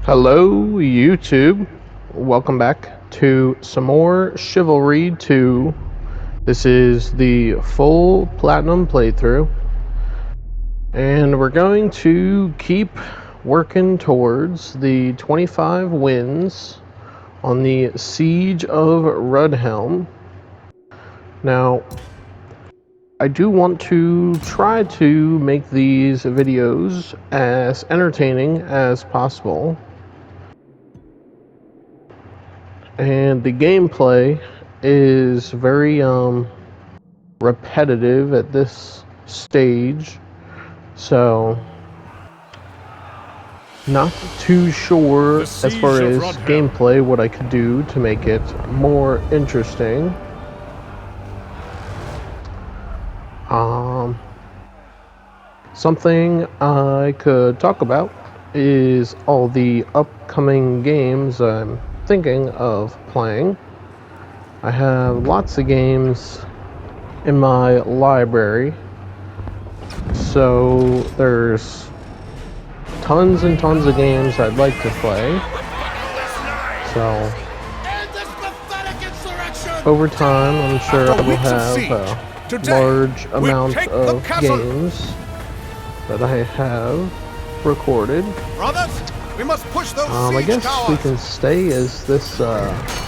Hello YouTube, welcome back to some more Chivalry 2. This is the full platinum playthrough, and we're going to keep working towards the 25 wins on the Siege of Rudhelm. Now, I do want to try to make these videos as entertaining as possible. And the gameplay is very repetitive at this stage, so not too sure as far as gameplay what I could do to make it more interesting. Something I could talk about is all the upcoming games I'm thinking of playing. I have lots of games in my library, so there's tons and tons of games I'd like to play. So over time, I'm sure I will have a large amount of games that I have recorded. Brothers, we must push those I guess we can stay as this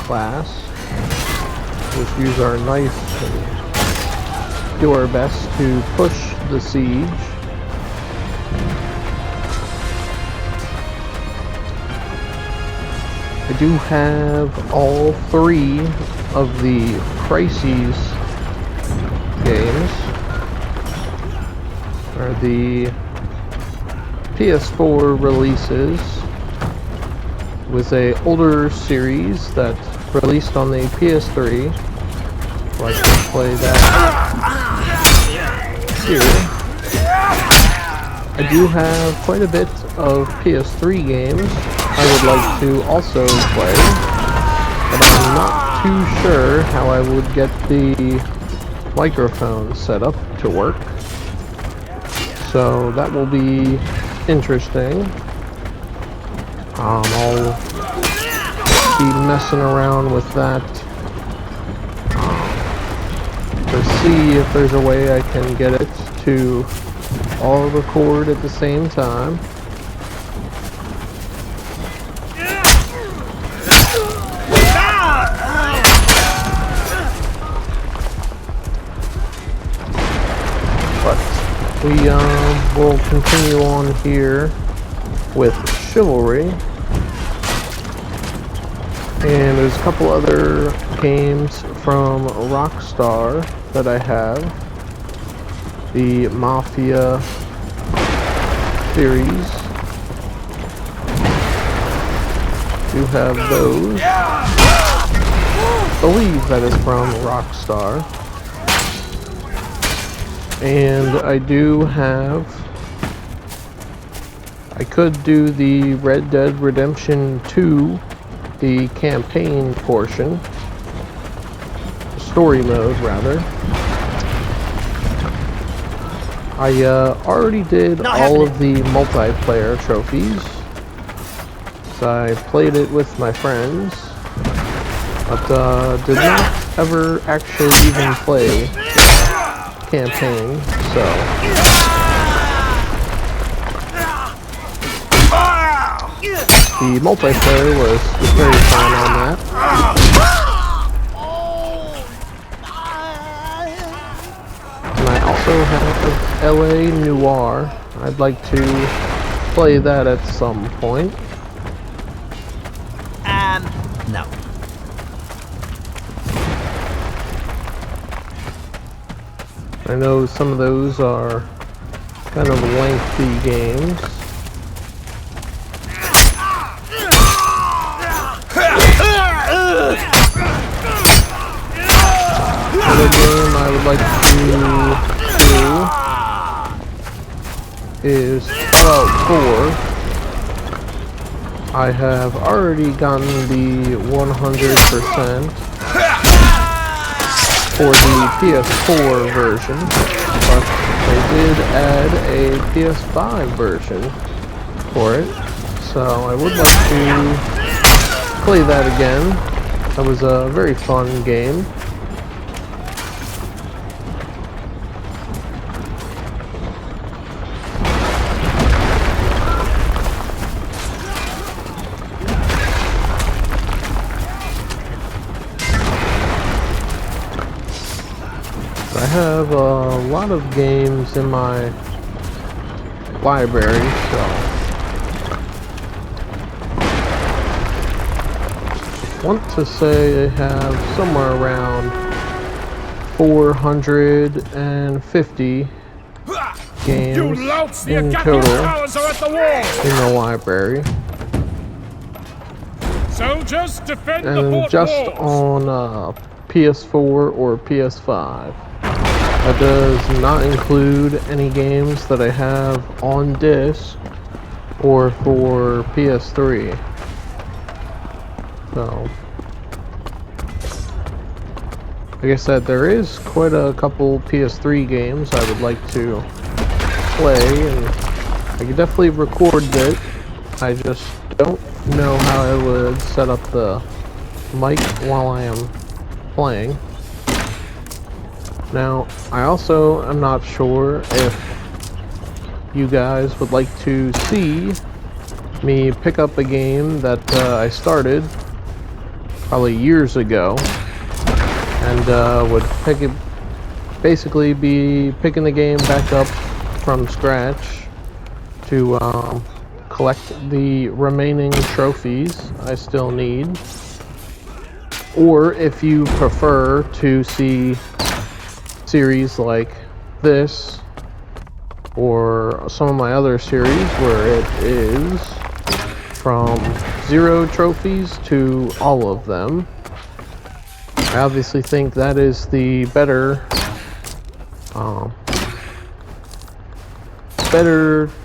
class. Just use our knife and do our best to push the siege. I do have all three of the Crises games. Are the PS4 releases with a older series that released on the PS3. So I can play that here. I do have quite a bit of PS3 games I would like to also play, but I'm not too sure how I would get the microphone set up to work. So that will be interesting. I'll be messing around with that to see if there's a way I can get it to all record at the same time. We will continue on here with Chivalry, and there's a couple other games from Rockstar that I have. The Mafia series, do have those. I believe that is from Rockstar. And I do have, I could do the Red Dead Redemption 2, the campaign portion, story mode rather. I already did all of the multiplayer trophies, so I played it with my friends, but did not ever actually even play campaign, so the multiplayer was very fun on that. And I also have LA Noire. I'd like to play that at some point. No. I know some of those are kind of lengthy games. Another game I would like to do is Fallout 4. I have already gotten the 100% for the PS4 version, but they did add a PS5 version for it, so I would like to play that again. That was a very fun game. I have a lot of games in my library, so I want to say I have somewhere around 450 games in total in the library. Soldiers, defend the And fort just walls. on PS4 or PS5. That does not include any games that I have on disc or for PS3. So, like I said, there is quite a couple PS3 games I would like to play, and I could definitely record it. I just don't know how I would set up the mic while I am playing. Now, I also am not sure if you guys would like to see me pick up a game that I started probably years ago, and would basically be picking the game back up from scratch to collect the remaining trophies I still need. Or if you prefer to see series like this or some of my other series where it is from 0 trophies to all of them, I obviously think that is the better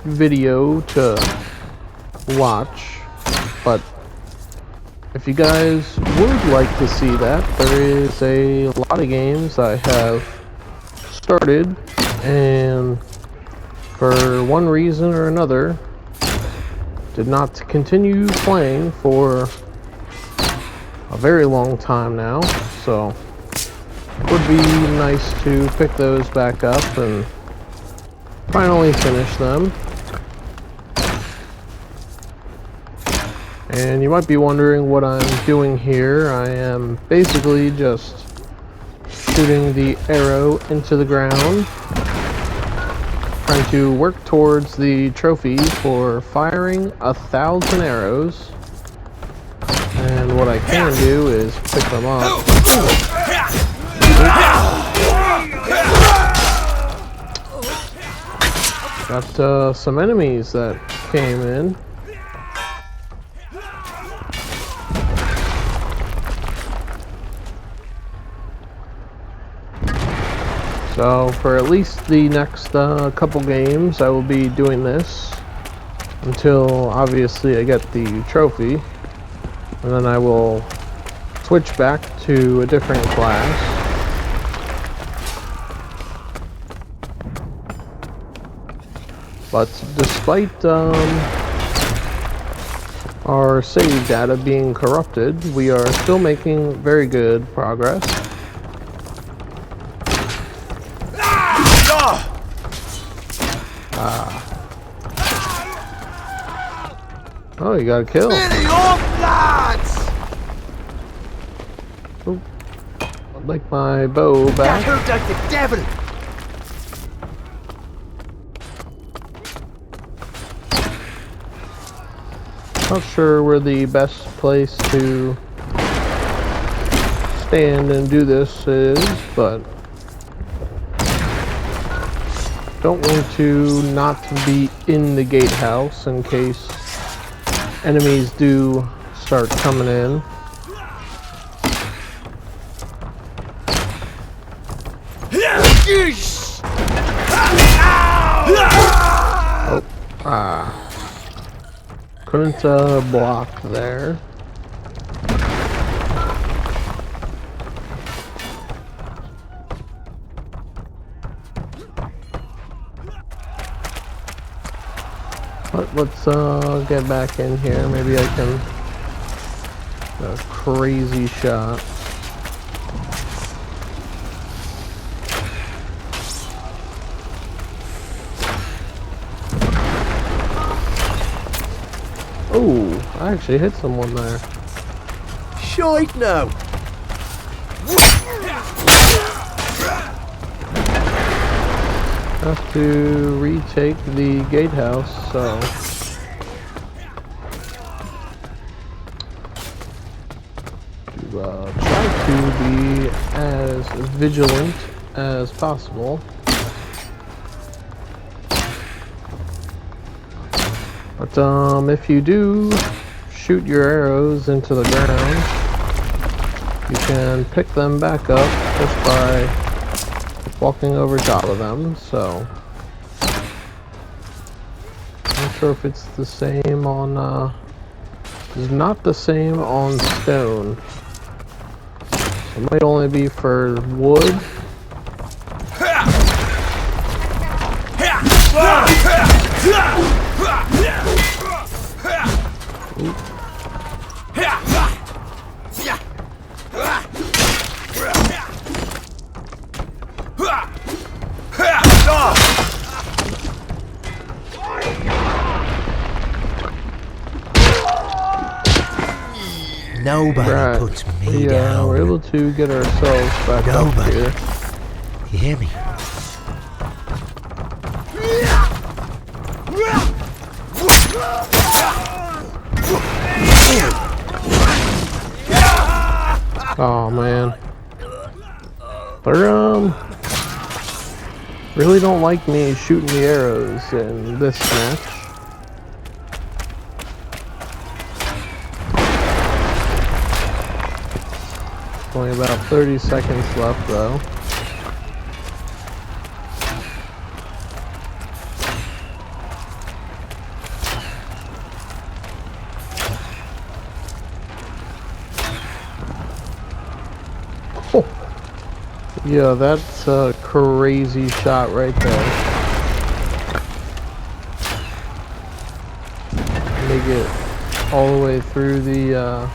video to watch. But if you guys would like to see that, there is a lot of games I have started and for one reason or another did not continue playing for a very long time now, so it would be nice to pick those back up and finally finish them. And you might be wondering what I'm doing here. I am basically just shooting the arrow into the ground, trying to work towards the trophy for firing 1,000 arrows. And what I can do is pick them up. Got some enemies that came in. So for at least the next couple games, I will be doing this until obviously I get the trophy, and then I will switch back to a different class. But despite our save data being corrupted, we are still making very good progress. Oh, you got a kill. Oh, I'd like my bow back. the devil! Not sure where the best place to stand and do this is, but don't want to not be in the gatehouse in case enemies do start coming in. Oh, couldn't block there. But let's get back in here. Maybe I can... A crazy shot. Oh, I actually hit someone there. Shite no. Have to retake the gatehouse, so try to be as vigilant as possible. But if you do shoot your arrows into the ground, you can pick them back up just by walking over top of them, so not sure if it's the same on it's not the same on stone. It might only be for wood. Nobody puts me down. We're able to get ourselves back up here. You hear me? Oh man. They're really don't like me shooting the arrows in this match. Only about 30 seconds left though. Oh. Yeah, that's a crazy shot right there. Make it all the way through the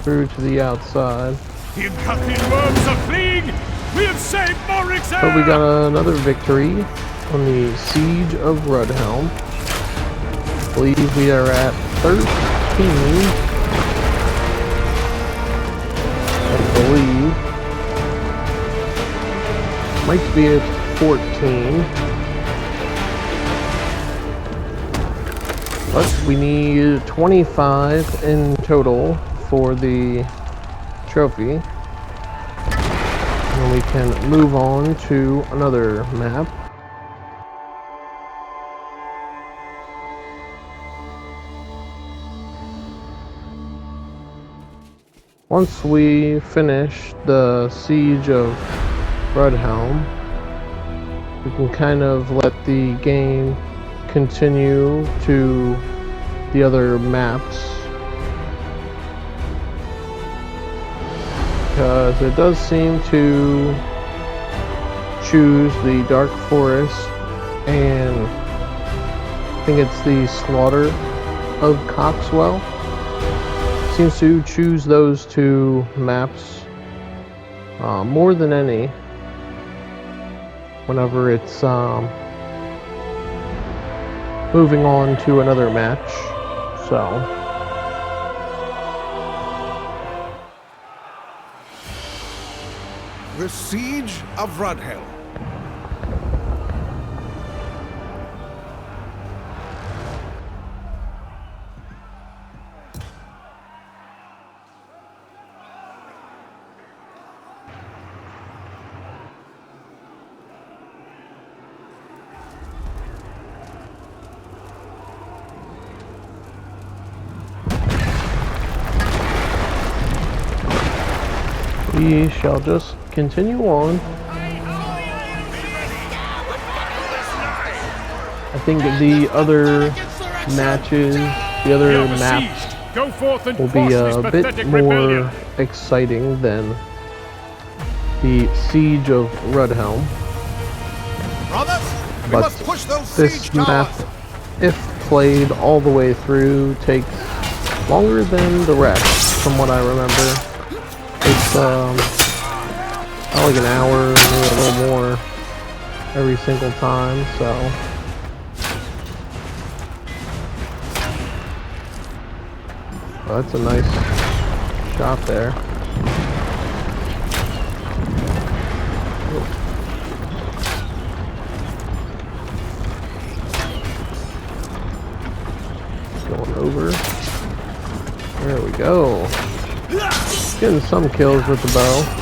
through to the outside. The incumbent worms are fleeing! We have saved Morrick's heir! But we got another victory on the Siege of Rudhelm. I believe we are at 13. I believe. Might be at 14. But we need 25 in total for the trophy, and we can move on to another map. Once we finish the Siege of Rudhelm, we can kind of let the game continue to the other maps, because it does seem to choose the Dark Forest and I think it's the Slaughter of Coxwell. Seems to choose those two maps more than any whenever it's moving on to another match. So The Siege of Rudhelm. we shall just continue on. I think the other matches, the other maps will be a bit more exciting than the Siege of Rudhelm. Brothers, we But must push those this siege map, towers. if played all the way through, takes longer than the rest, from what I remember. It's like an hour, maybe a little more every single time, so. Well, that's a nice shot there. Going over. There we go. Getting some kills with the bow.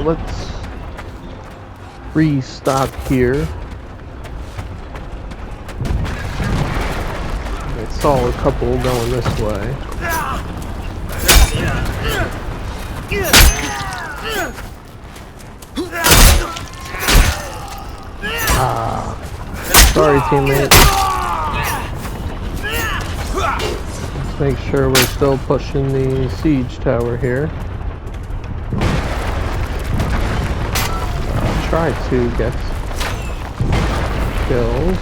Let's restock here. I saw a couple going this way. Sorry, teammate. Let's make sure we're still pushing the siege tower here. Try to get kills.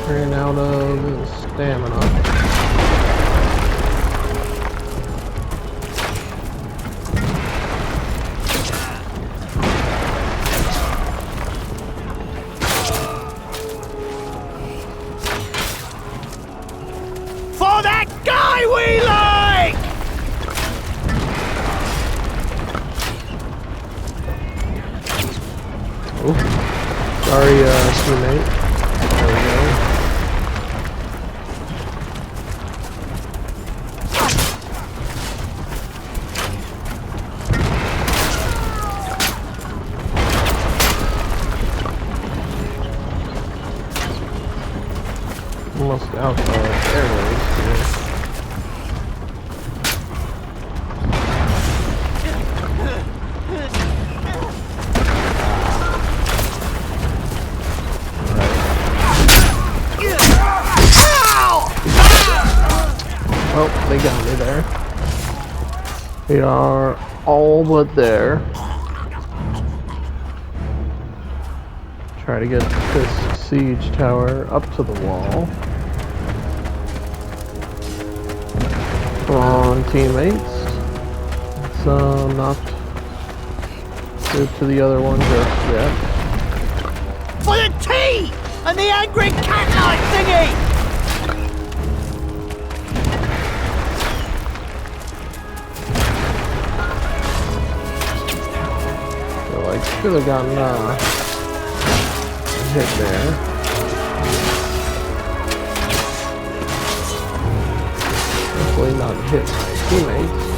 Ran out of stamina. For that guy we like! Oh, sorry, teammate. There we go. Almost out of airways here. Oh, they got me there. We are all but there. Try to get this siege tower up to the wall. Come on, teammates. It's not good to the other one just yet. For the tea and the angry cat-like thingy! So I should have gotten a hit there. Hopefully not hit my teammates.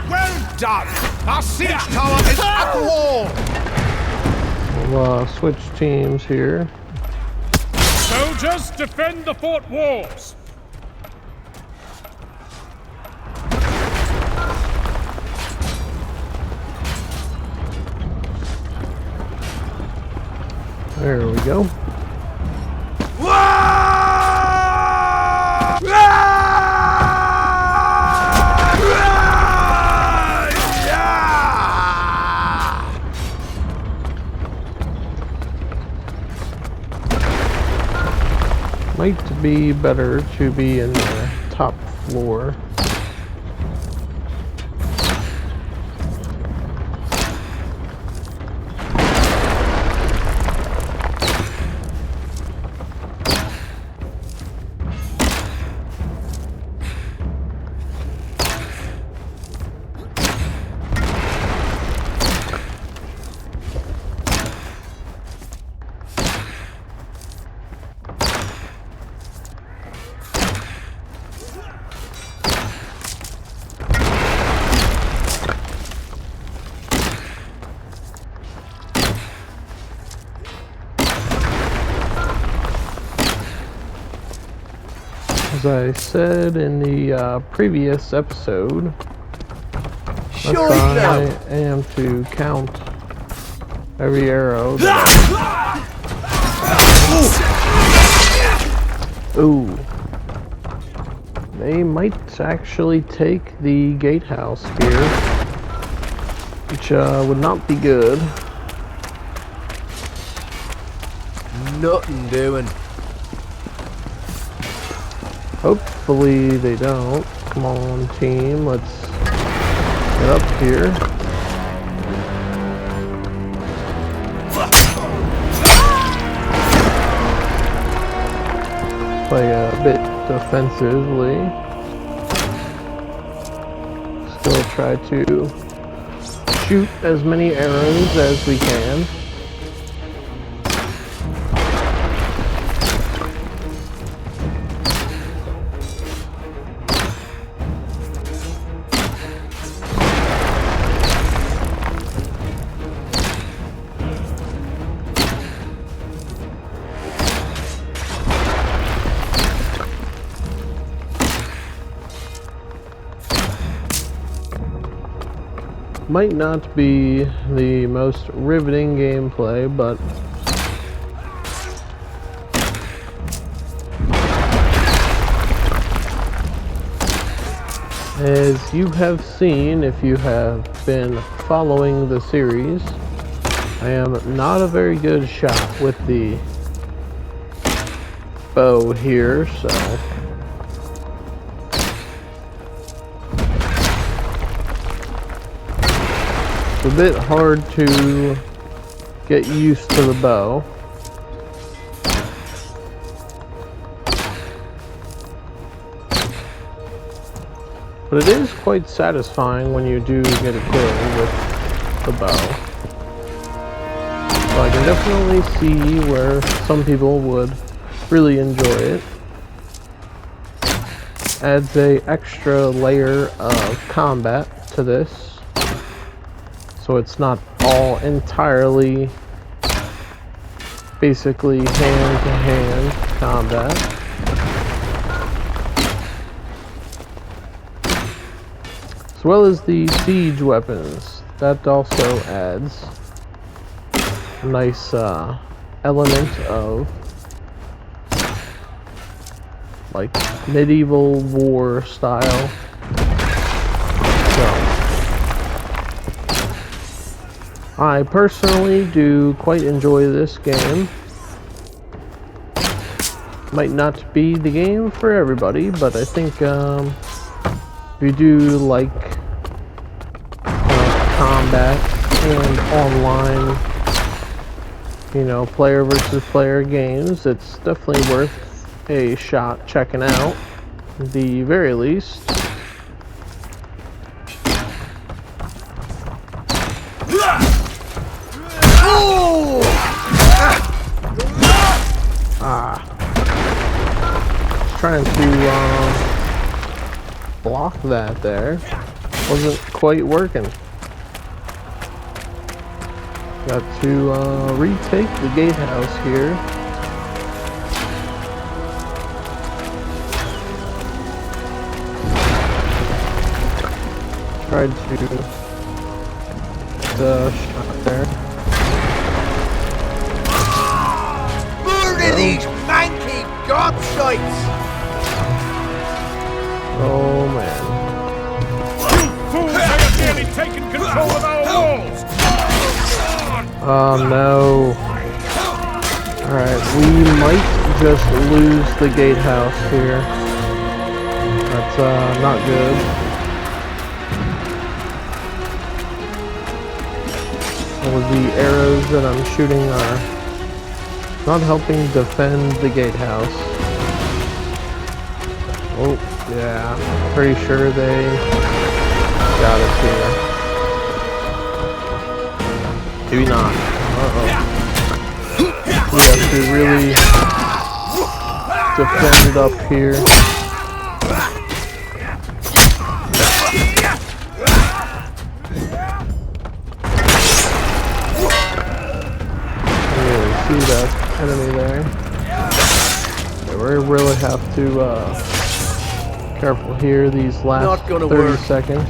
Well done! Our siege tower is at the wall! We'll switch teams here. Soldiers, defend the fort walls! There we go. Might be better to be in the top floor. As I said in the previous episode, Sure I am to count every arrow that Ooh. They might actually take the gatehouse here, which would not be good. Nothing doing. Hopefully they don't. Come on, team, let's get up here. Play a bit defensively. Still try to shoot as many arrows as we can. Might not be the most riveting gameplay, but as you have seen, if you have been following the series, I am not a very good shot with the bow here, so it's a bit hard to get used to the bow. But it is quite satisfying when you do get a kill with the bow. So I can definitely see where some people would really enjoy it. Adds a extra layer of combat to this. So it's not all entirely basically hand-to-hand combat. As well as the siege weapons. That also adds a nice element of like medieval war style. So I personally do quite enjoy this game. Might not be the game for everybody, but I think if you do like combat and online, you know, player versus player games, it's definitely worth a shot checking out, at the very least. Trying to block that there. Wasn't quite working. Got to retake the gatehouse here. Tried to get the shot there. Murder these manky gobshites! Oh man. You fools have nearly taken control of our walls! Oh no. Alright, we might just lose the gatehouse here. That's not good. All of the arrows that I'm shooting are not helping defend the gatehouse. Oh, yeah, pretty sure they got us here. Maybe not. Uh-oh. We have to really defend it up here. See that enemy there. Yeah, we really have to Careful here, these last Not gonna 30 work. seconds.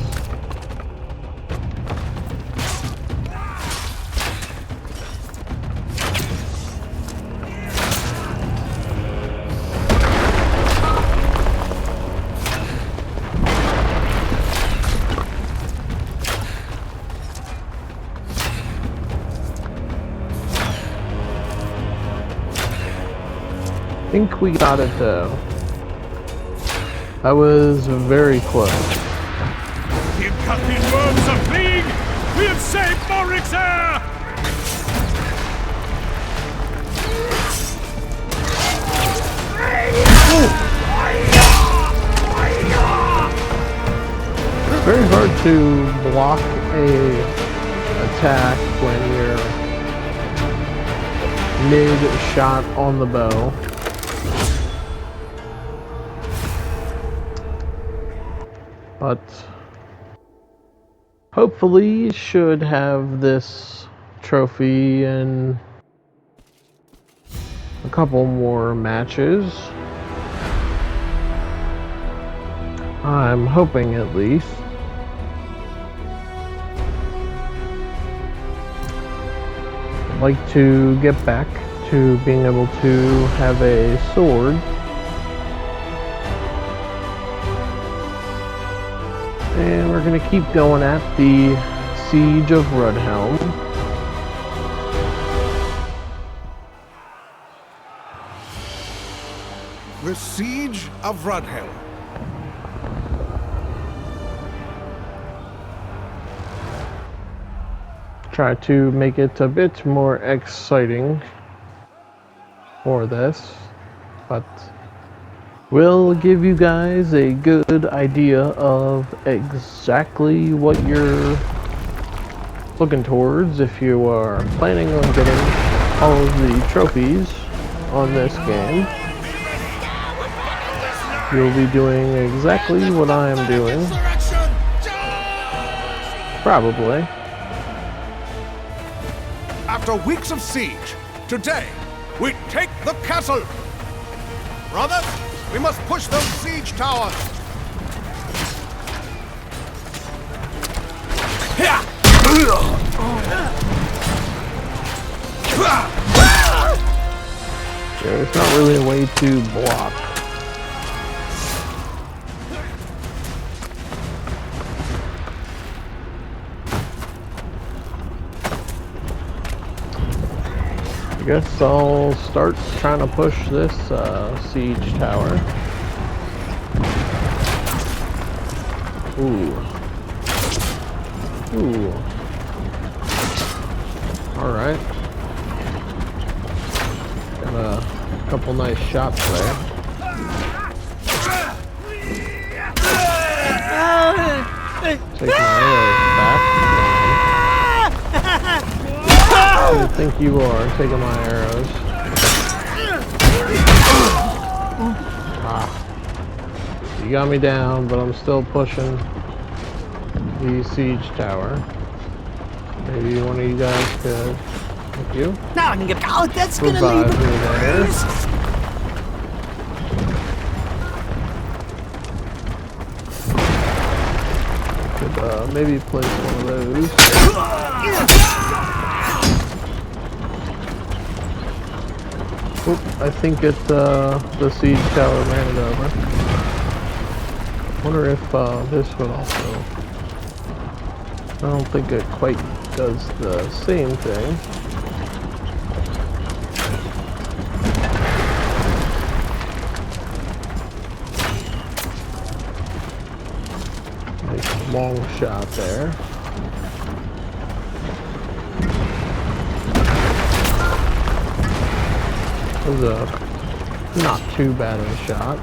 I think we got it though. That was very close. The Impalpine worms are fleeing! We have saved Morric's heir! It's very hard to block a attack when you're mid-shot on the bow. But hopefully should have this trophy in a couple more matches. I'm hoping at least. I'd like to get back to being able to have a sword. And we're going to keep going at the Siege of Rudhelm. The Siege of Rudhelm. Try to make it a bit more exciting for this, but we'll give you guys a good idea of exactly what you're looking towards if you are planning on getting all of the trophies on this game. You'll be doing exactly what I am doing. Probably. After weeks of siege, today we take the castle. Brothers, we must push those siege towers. There's not really a way to block. I guess I'll start trying to push this siege tower. Ooh. Ooh. Alright. Got a couple nice shots there. Take my arrows back. Who do you think you are taking my arrows? Ah. You got me down, but I'm still pushing the siege tower. Maybe one of you guys could. Thank you. Now I can get out. That's gonna Revive leave me there. Could maybe place one of those. Oop, I think the siege tower ran it over. Wonder if this would also. I don't think it quite does the same thing. Nice long shot there. That was a not too bad of a shot.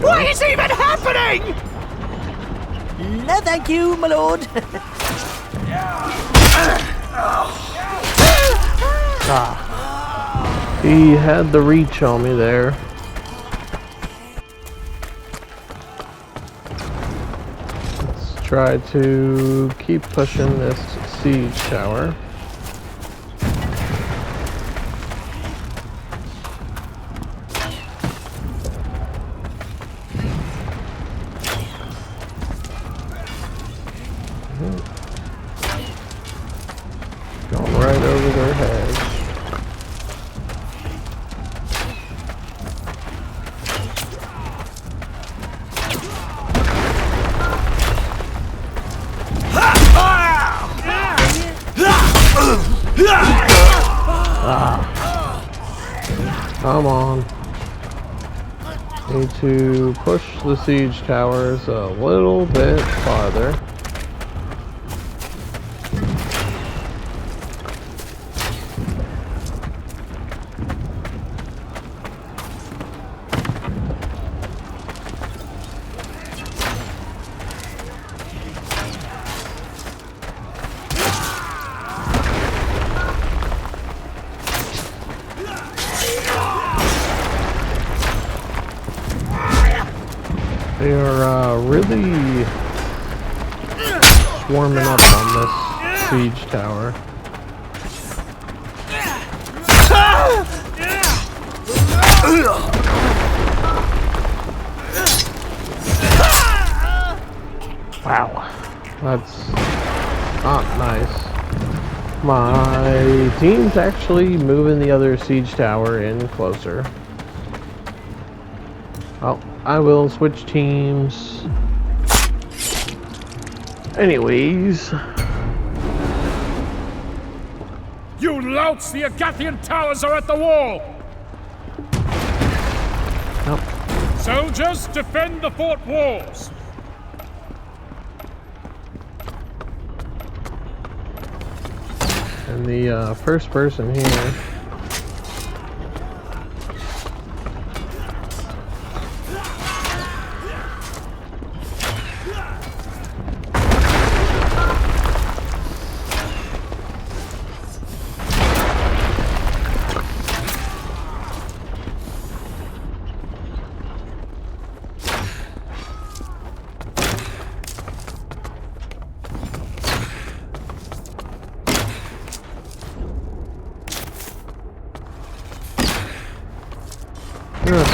What is even happening? No, thank you, my lord. Ah. He had the reach on me there. Let's try to keep pushing this siege tower. Going right over their heads. Come on. Need to push the siege towers a little bit farther. They are really swarming up on this siege tower. Wow, that's not nice. My team's actually moving the other siege tower in closer. Oh, I will switch teams. Anyways. You louts! The Agathian towers are at the wall! Nope. Soldiers, defend the fort walls! And the first person here.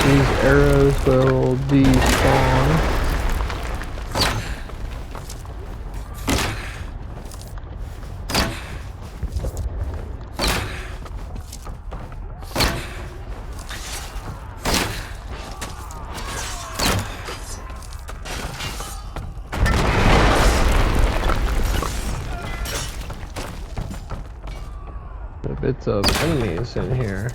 These arrows will despawn. Bits of enemies in here.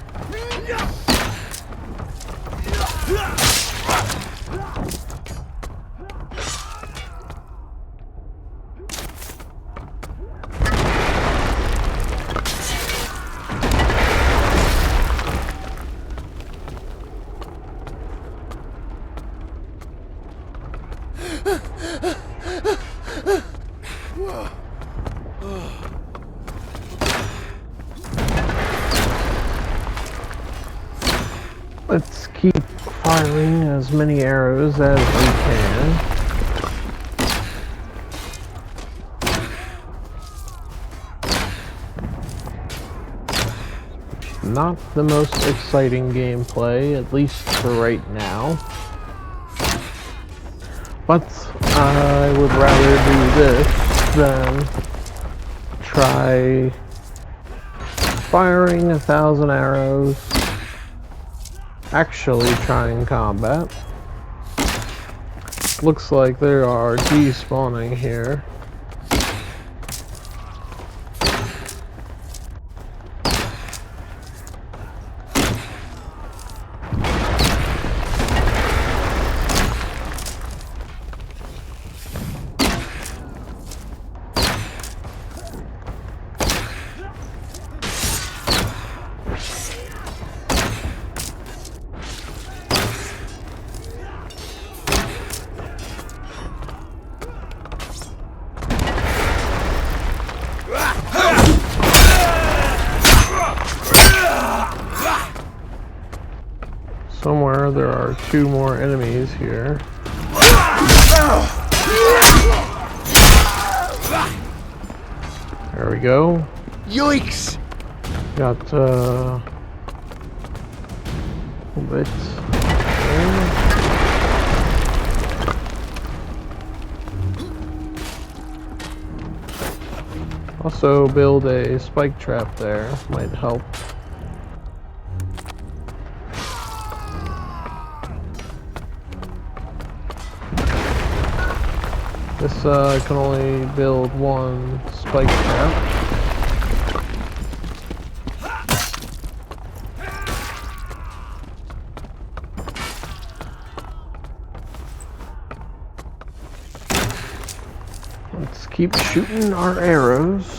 Let's keep firing as many arrows as we can. Not the most exciting gameplay, at least for right now. But I would rather do this than try firing 1,000 arrows. Actually trying combat. Looks like there are despawning here. there are 2 more enemies here. There we go. Yikes! Got a bit there. Also build a spike trap there, might help. This can only build 1 spike trap. Let's keep shooting our arrows.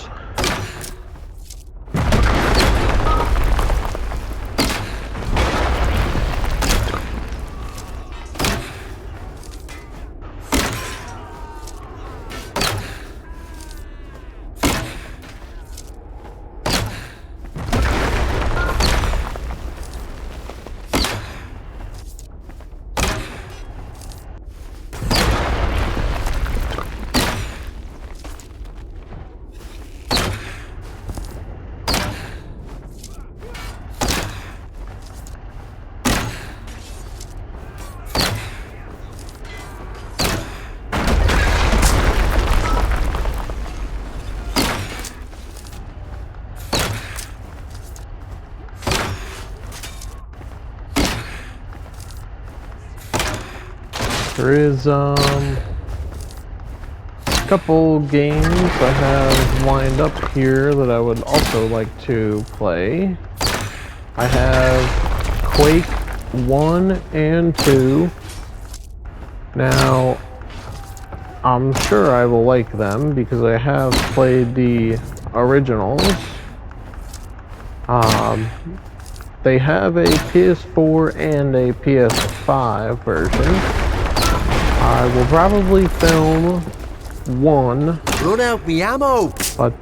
There is a couple games I have lined up here that I would also like to play. I have Quake 1 and 2. Now, I'm sure I will like them because I have played the originals. They have a PS4 and a PS5 version. I will probably film 1. Run out me ammo! But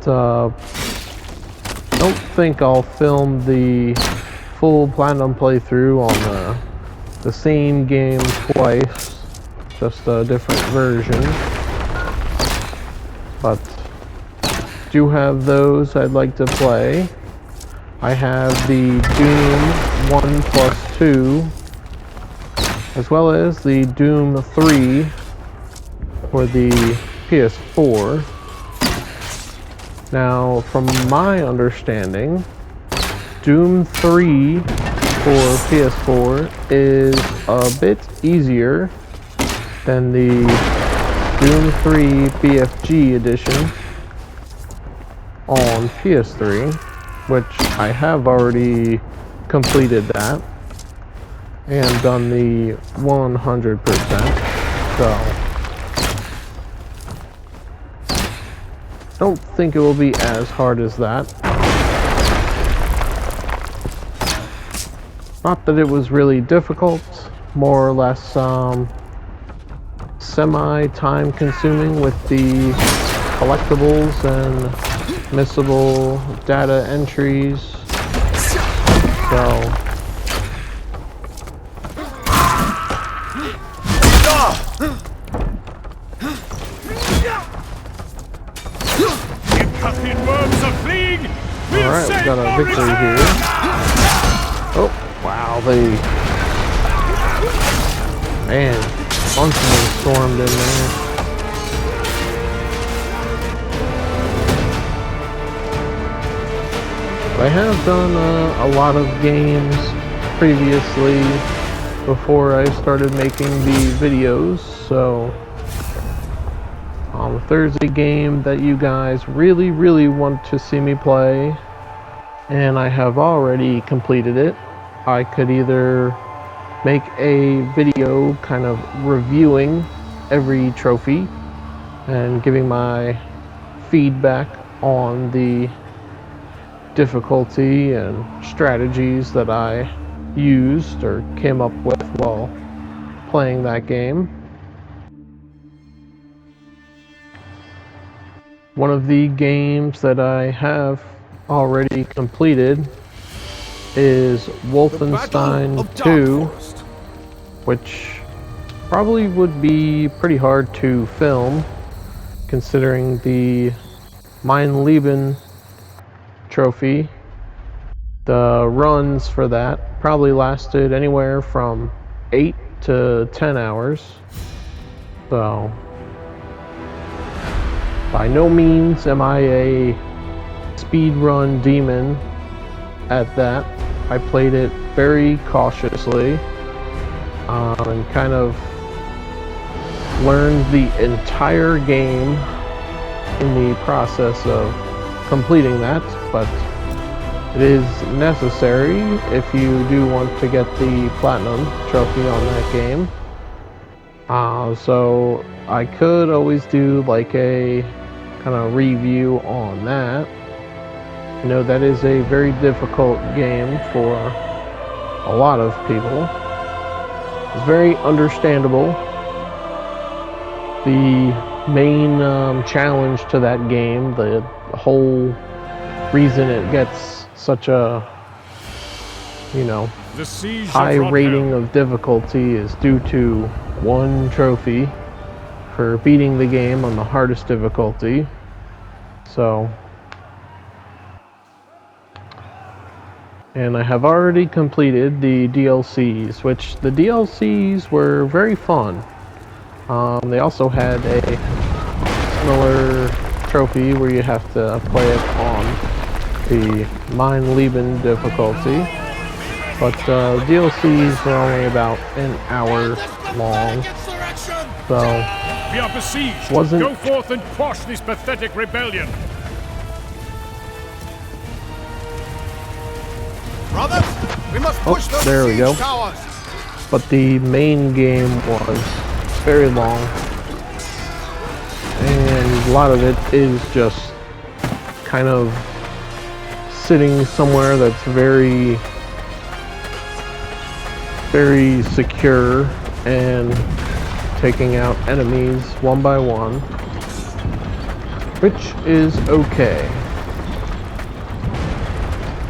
don't think I'll film the full Platinum playthrough on the same game twice, just a different version. But do have those I'd like to play. I have the Doom 1+2, as well as the Doom 3 for the PS4. Now, from my understanding, Doom 3 for PS4 is a bit easier than the Doom 3 BFG edition on PS3, which I have already completed that and done the 100%, so don't think it will be as hard as that. Not that it was really difficult, more or less semi-time consuming with the collectibles and missable data entries, so alright, we got a victory here. Oh, wow, man, a bunch of them stormed in there. I have done a lot of games previously before I started making the videos, so if there's a game that you guys really want to see me play and I have already completed it, I could either make a video kind of reviewing every trophy and giving my feedback on the difficulty and strategies that I used or came up with while playing that game. One of the games that I have already completed is Wolfenstein 2, which probably would be pretty hard to film considering the Mein Leben trophy. The runs for that probably lasted anywhere from 8 to 10 hours. So, by no means am I a speedrun demon at that. I played it very cautiously and kind of learned the entire game in the process of completing that, but it is necessary if you do want to get the platinum trophy on that game. So I could always do like a kind of review on that. You know, that is a very difficult game for a lot of people. It's very understandable. The main challenge to that game, the whole reason it gets such a, you know, high rating of difficulty is due to one trophy for beating the game on the hardest difficulty. So, and I have already completed the DLCs, which the DLCs were very fun. They also had a similar trophy where you have to play it on the Mein Leben difficulty, but DLCs were only about an hour long, so We are besieged. wasn't Go forth and quash this pathetic rebellion. Brothers, we must push those there we siege go. towers. but the main game was very long, and a lot of it is just kind of sitting somewhere that's very, very secure and taking out enemies one by one, which is okay.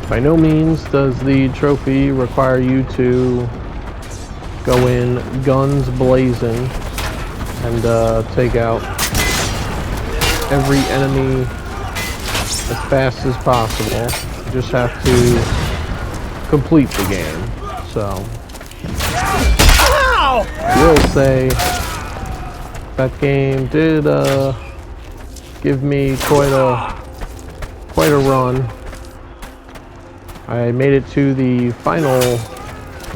By no means does the trophy require you to go in guns blazing and take out every enemy as fast as possible. You just have to complete the game. So, I will say that game did give me quite a run. I made it to the final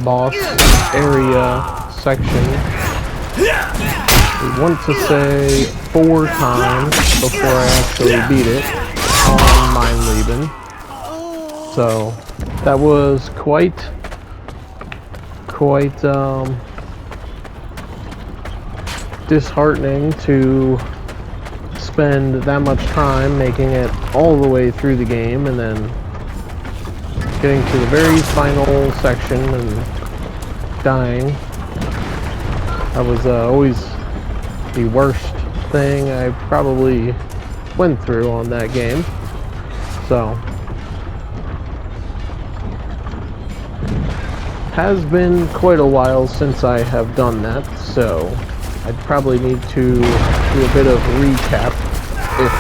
boss area section. I want to say 4 times before I actually beat it on Mein Leben. So that was quite disheartening to spend that much time making it all the way through the game and then getting to the very final section and dying. That was always the worst thing I probably went through on that game. So, has been quite a while since I have done that, so I'd probably need to do a bit of recap if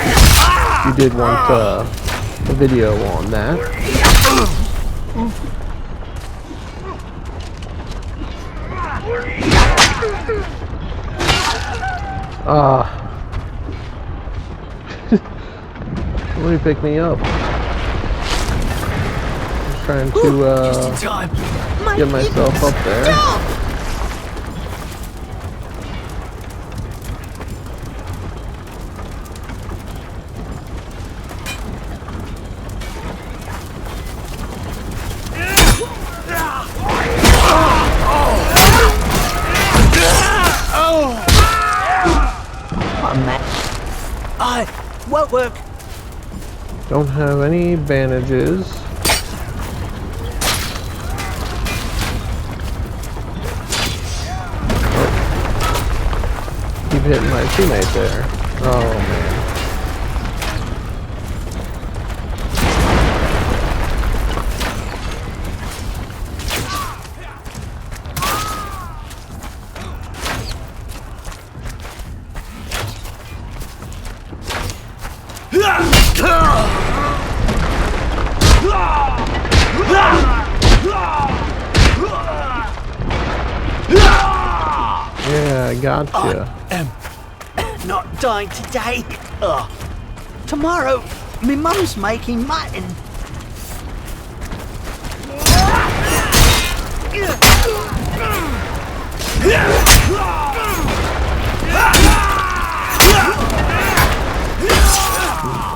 you did want a video on that. Somebody pick me up. I'm trying to get myself up there. Won't work. Don't have any bandages. Oh. Keep hitting my teammate there. Oh man. Yeah, I gotcha. Not dying today. Tomorrow, me mum's making mutton.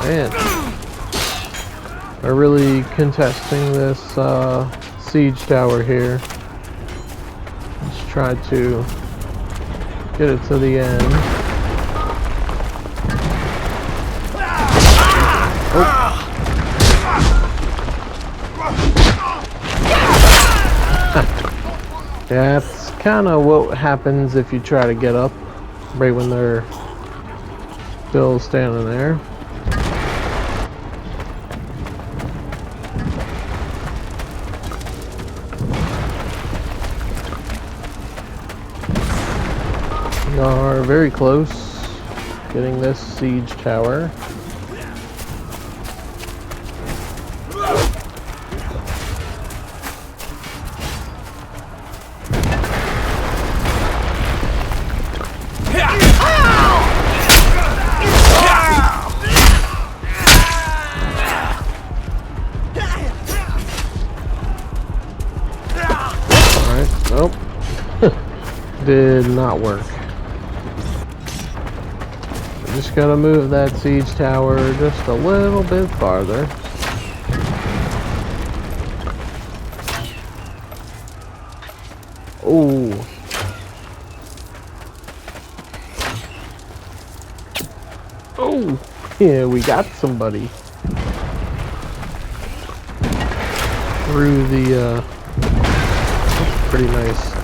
Man, they're really contesting this siege tower here. Let's try to get it to the end. Yeah, that's kind of what happens if you try to get up right when they're still standing there. We are very close getting this siege tower. Nope. Did not work. Just gotta move that siege tower just a little bit farther. Oh. Oh. Yeah, we got somebody. Through the, pretty nice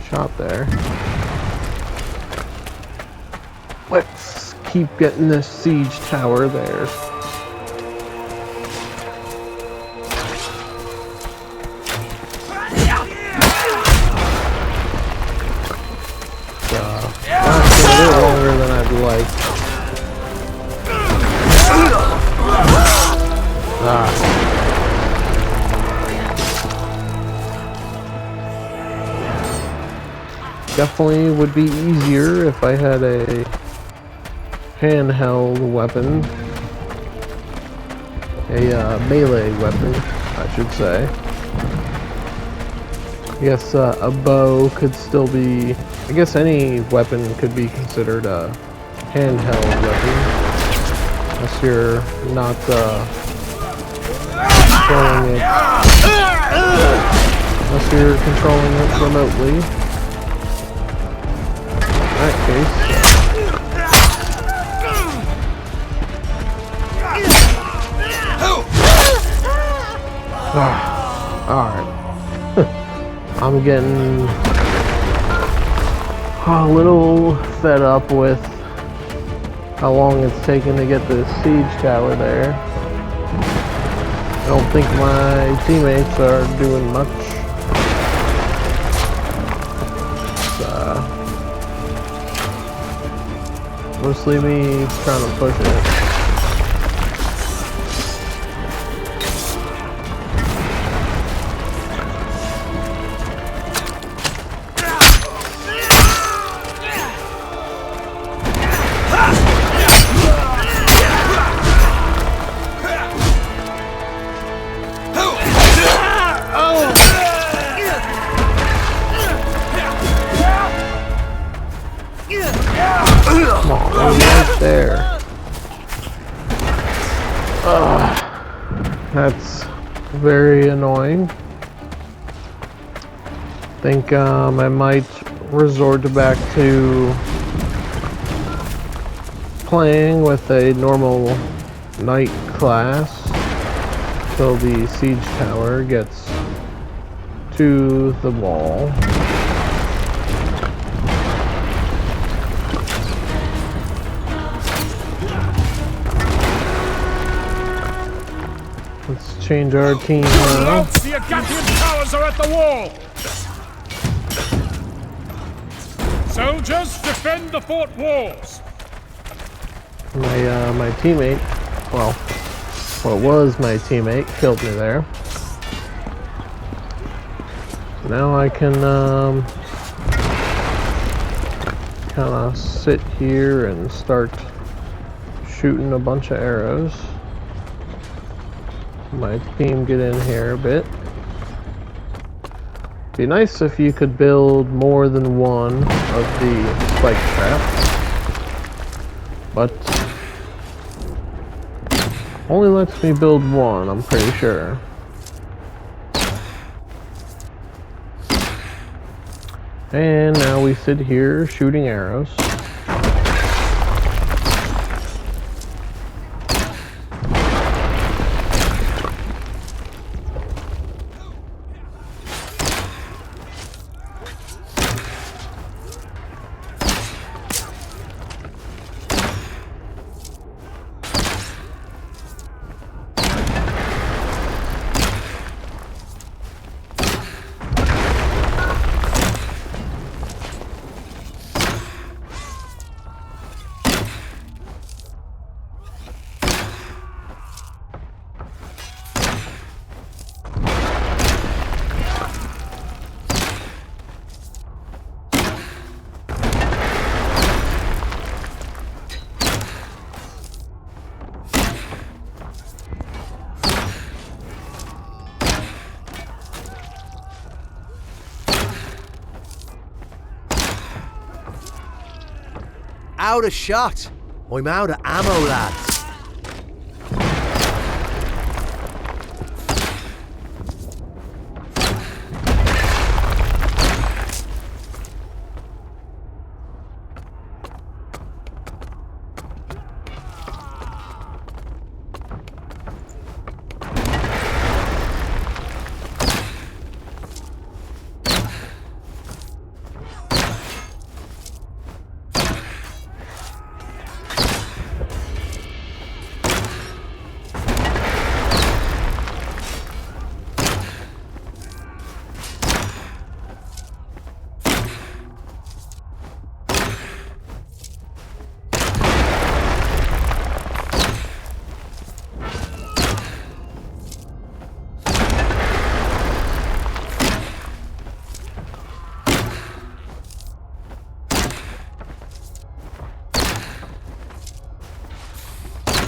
shot there. Let's keep getting this siege tower there. Lasting a bit longer than I'd like. Definitely would be easier if I had a handheld weapon. A melee weapon, I should say. I guess a bow could still be... I guess any weapon could be considered a handheld weapon. Unless you're not controlling it. Unless you're controlling it remotely. In that case. Alright. I'm getting a little fed up with how long it's taken to get this siege tower there. I don't think my teammates are doing much. Mostly me trying to push it. Come on, right there. That's very annoying. Think I might resort back to playing with a normal knight class until the siege tower gets to the wall. Let's change our team now. The Agathian towers are at the wall! Soldiers, defend the fort walls! My teammate, well, what was my teammate, killed me there. Now I can kind of sit here and start shooting a bunch of arrows. My team get in here a bit. Be nice if you could build more than one of the spike traps, but only lets me build one, I'm pretty sure. And now we sit here shooting arrows. Out of shot. I'm out of ammo, lads.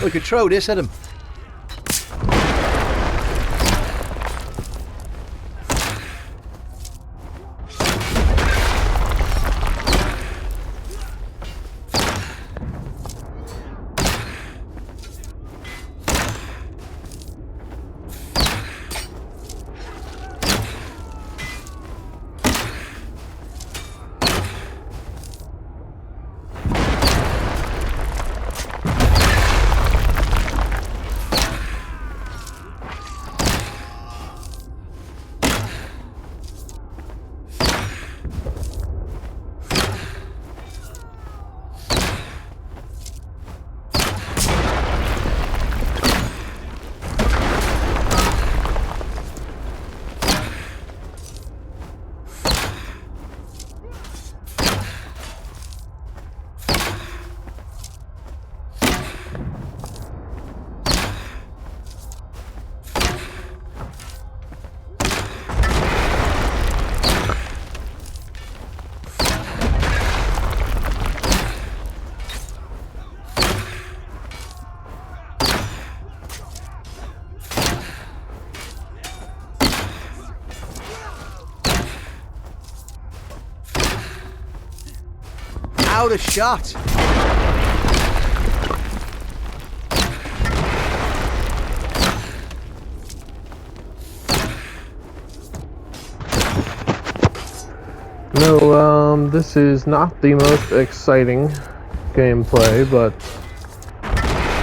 We could throw this at him. Out of shot. No, this is not the most exciting gameplay, but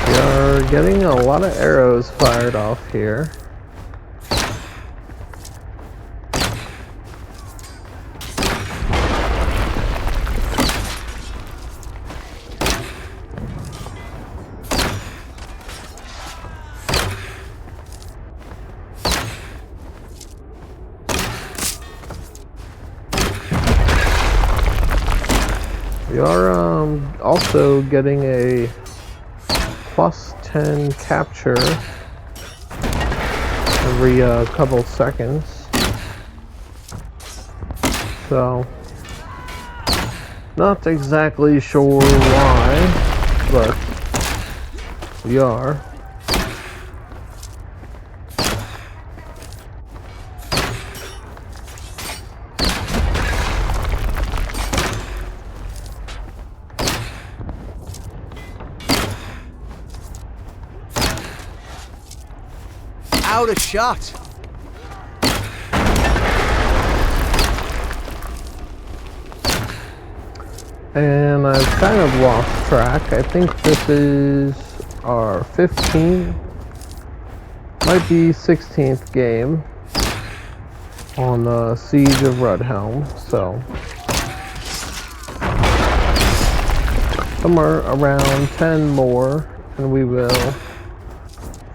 we are getting a lot of arrows fired off here. We are also getting a plus 10 capture every couple seconds. So, not exactly sure why, but we are. Out of shot. And I've kind of lost track. I think this is our 15th, might be 16th game on the Siege of Rudhelm. So somewhere around 10 more, and we will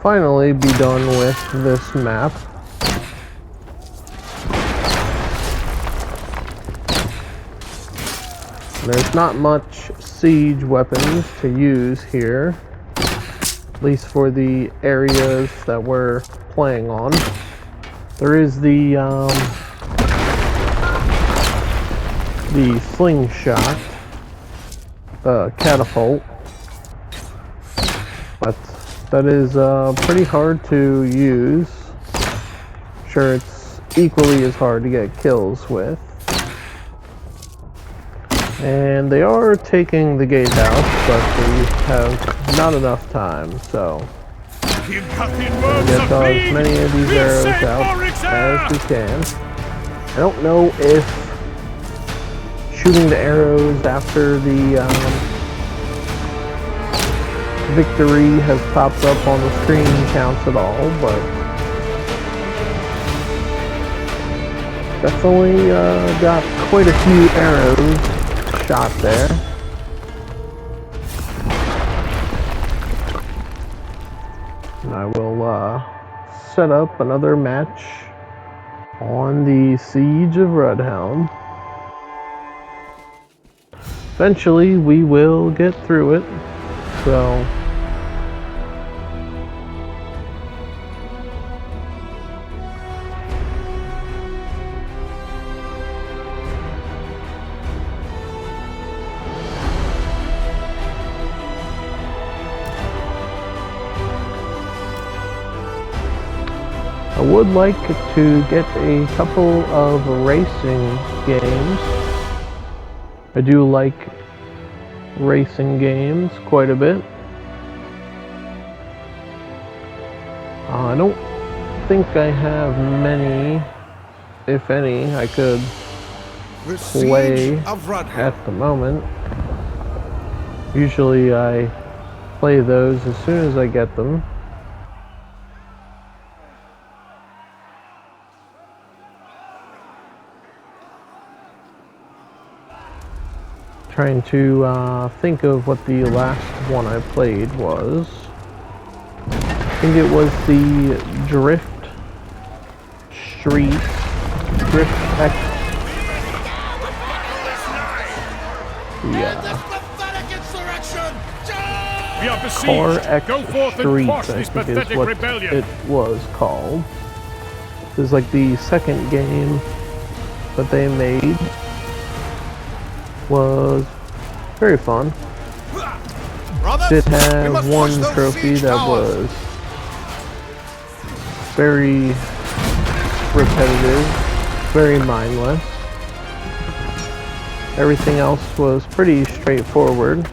finally be done with this map. There's not much siege weapons to use here, at least for the areas that we're playing on. There is the slingshot, catapult, but that is pretty hard to use. Sure, it's equally as hard to get kills with. And they are taking the gatehouse, but we have not enough time, so The we'll get as many of these arrows out as we can. I don't know if shooting the arrows after the victory has popped up on the screen counts at all, but definitely got quite a few arrows shot there. And I will set up another match on the Siege of Rudhelm. Eventually we will get through it, so I would like to get a couple of racing games. I do like racing games quite a bit. I don't think I have many, if any, I could play at the moment. Usually I play those as soon as I get them. Trying to think of what the last one I played was. I think it was the Drift Street, Drift X. Yeah. Car X Street, I think is what it was called. It was like the second game that they made. Was very fun. Did have one trophy that was very repetitive, very mindless. Everything else was pretty straightforward.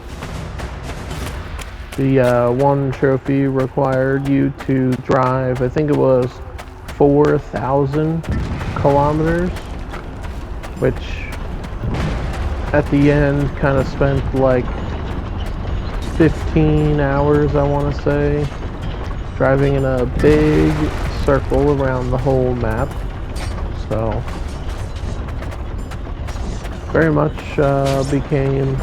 The one trophy required you to drive, I think it was 4,000 kilometers, which at the end kind of spent like 15 hours, I want to say, driving in a big circle around the whole map. So very much became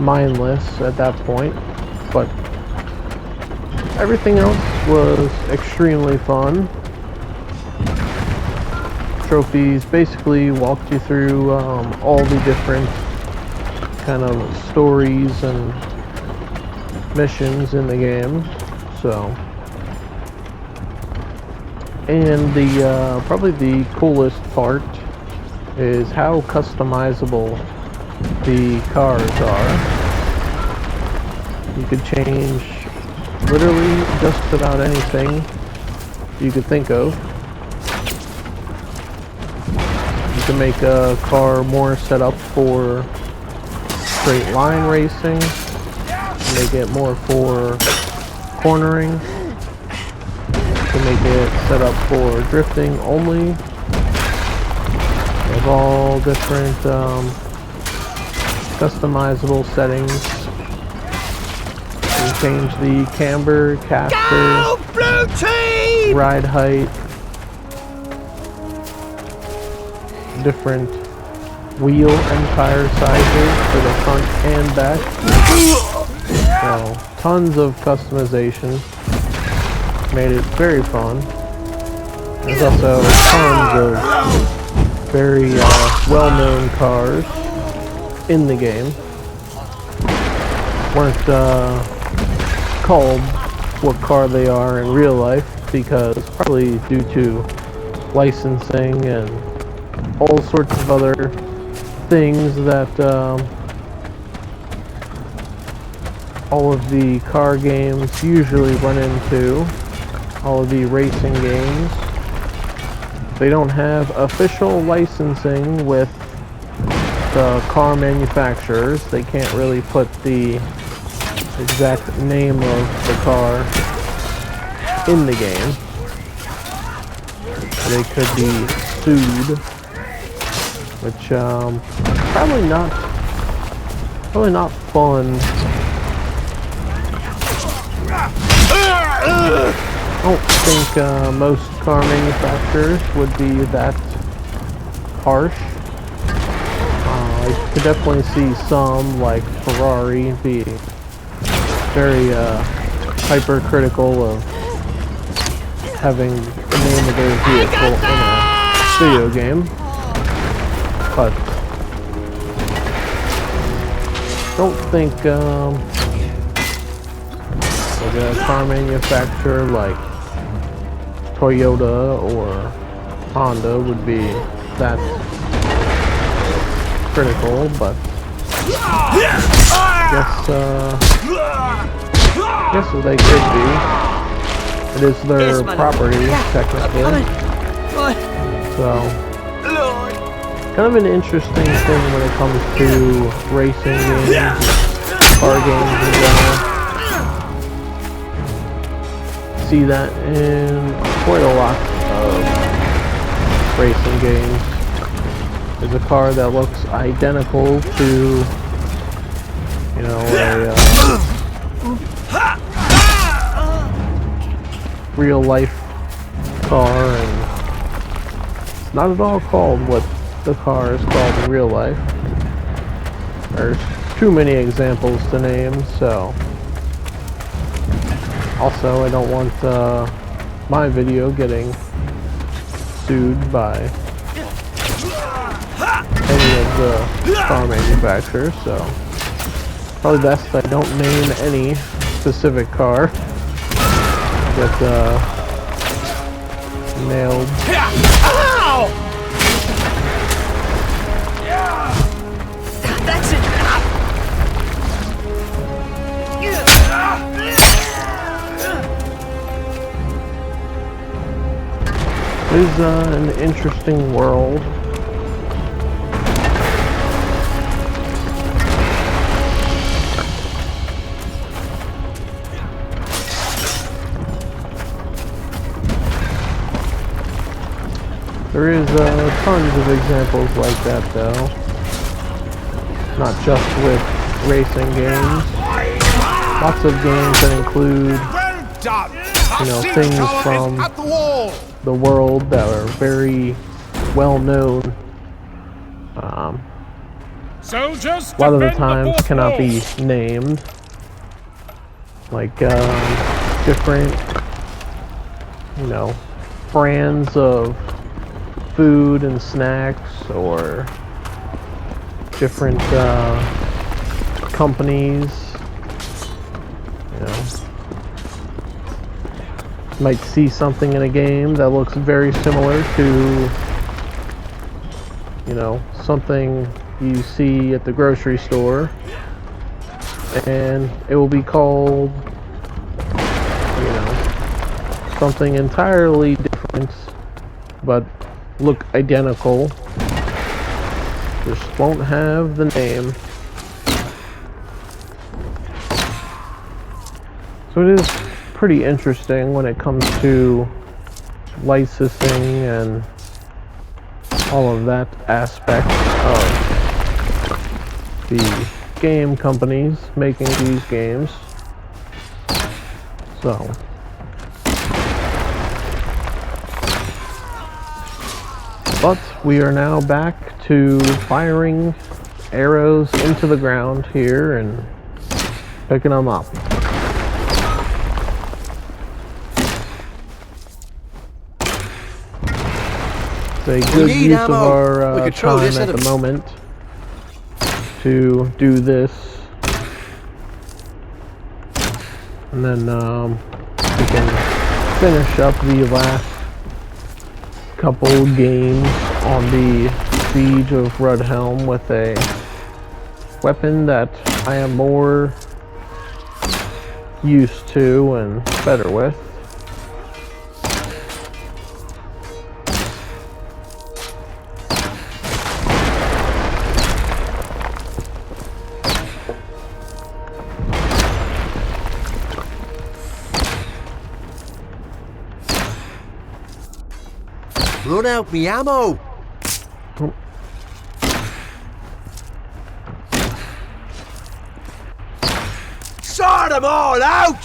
mindless at that point, but everything else was extremely fun. Trophies basically walked you through all the different kind of stories and missions in the game. So, and the probably the coolest part is how customizable the cars are. You could change literally just about anything you could think of. You can make a car more set up for straight line racing, make it more for cornering, you can make it set up for drifting only. They have all different customizable settings. You can change the camber, caster, ride height, different wheel and tire sizes for the front and back. So, tons of customization. Made it very fun. There's also tons of very well-known cars in the game. Weren't called what car they are in real life because probably due to licensing and all sorts of other things that all of the car games usually run into, all of the racing games. They don't have official licensing with the car manufacturers. They can't really put the exact name of the car in the game. They could be sued, which probably not fun. I don't think most car manufacturers would be that harsh. I could definitely see some, like Ferrari, be very hypercritical of having the name of their vehicle in a video game. But don't think like a car manufacturer like Toyota or Honda would be that critical, but guess they could be. It is their property, technically. So, kind of an interesting thing when it comes to racing games, car games in general. See that in quite a lot of racing games. There's a car that looks identical to, you know, a real life car, and it's not at all called what the car is called in real life. There's too many examples to name, so also I don't want my video getting sued by any of the car manufacturers, so probably best I don't name any specific car. Get nailed. Ow! That's it. It is an interesting world. There is tons of examples like that, though. Not just with racing games. Lots of games that include, you know, things from the world that are very well known. Soldiers, a lot of the defend times fort cannot be walls. named. Like different, you know, brands of food and snacks, or different companies You know, might see something in a game that looks very similar to, you know, something you see at the grocery store, and it will be called, you know, something entirely different, but look identical. Just won't have the name. So it is pretty interesting when it comes to licensing and all of that aspect of the game companies making these games. So but we are now back to firing arrows into the ground here and picking them up. It's a good use of our time at the moment to do this, and then we can finish up the last couple games on the Siege of Rudhelm with a weapon that I am more used to and better with. Run out me ammo! Sort them all out!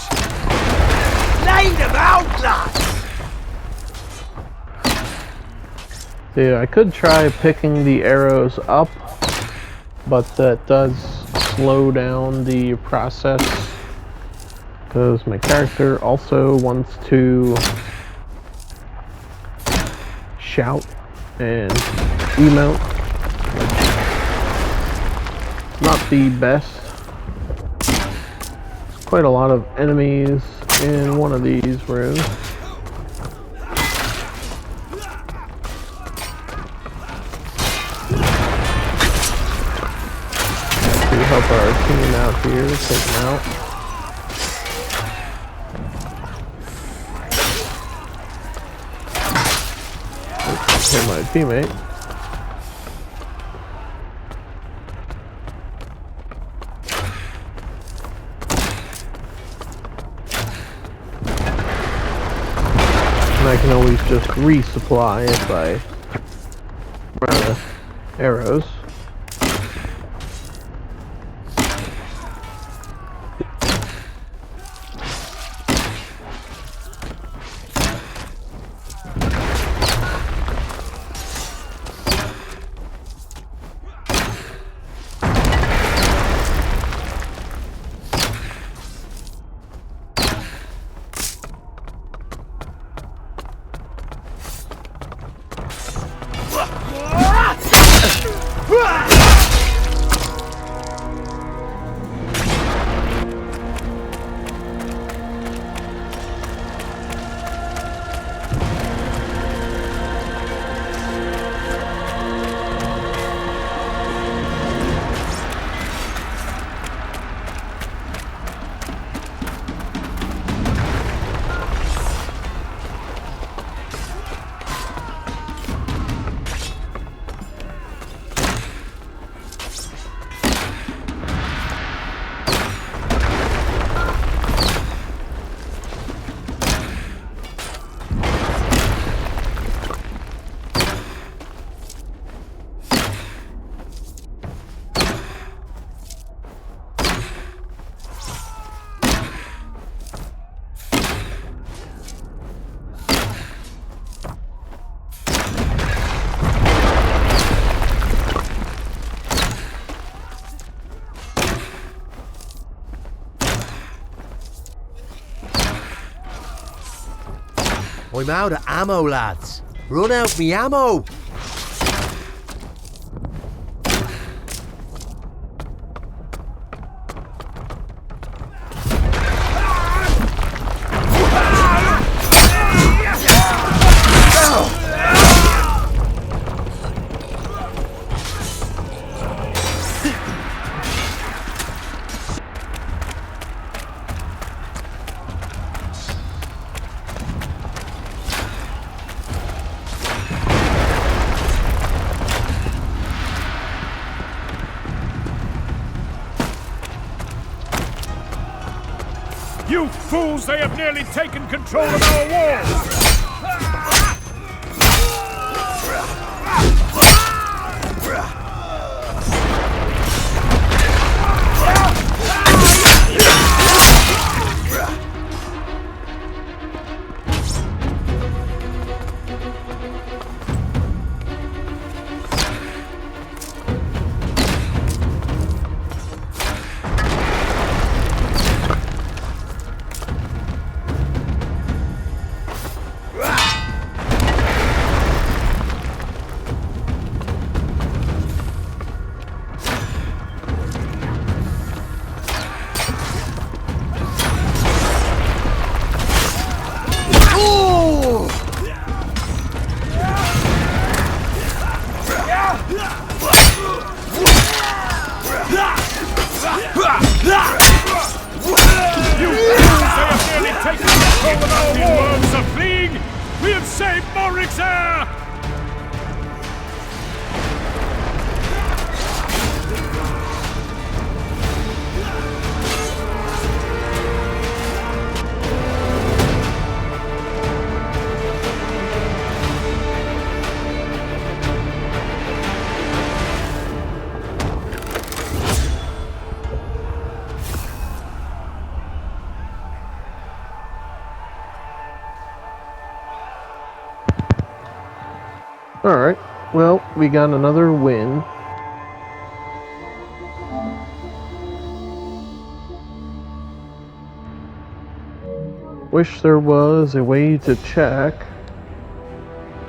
Lay them out, lads! Yeah, I could try picking the arrows up, but that does slow down the process, because my character also wants to shout and emote, which is not the best. Quite a lot of enemies in one of these rooms. To help our team out here, take them out. Hit my teammate. And I can always just resupply if I run out of arrows. I'm out of ammo, lads. Run out me ammo! You fools, they have nearly taken control of our walls! Alright, well, we got another win. Wish there was a way to check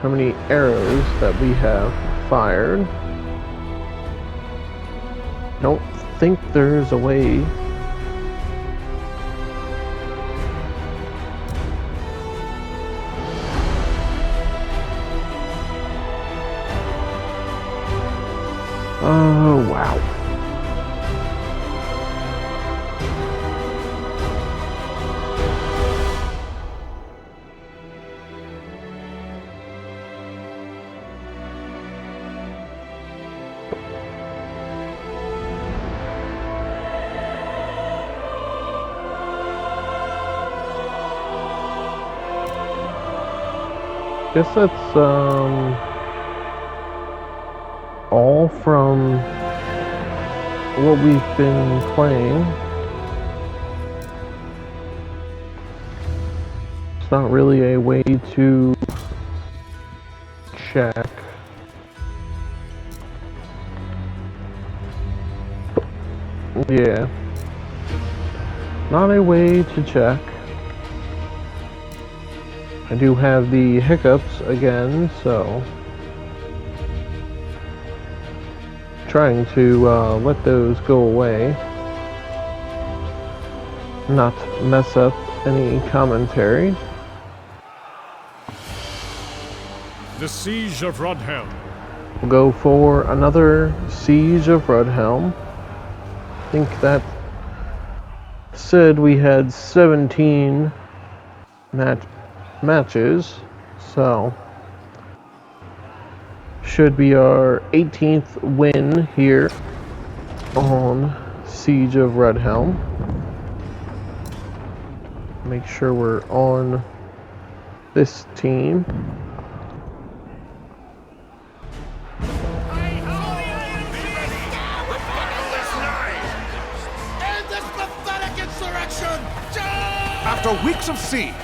how many arrows that we have fired. Don't think there's a way. Oh, wow. Guess that's, all from what we've been playing. It's not really a way to check. Yeah. Not a way to check. I do have the hiccups again, so trying to let those go away, not mess up any commentary. The Siege of Rodhelm. We'll go for another Siege of Rodhelm. I think that said we had 17 matches, so should be our 18th win here on Siege of Rodhelm. Make sure we're on this team. After weeks of siege,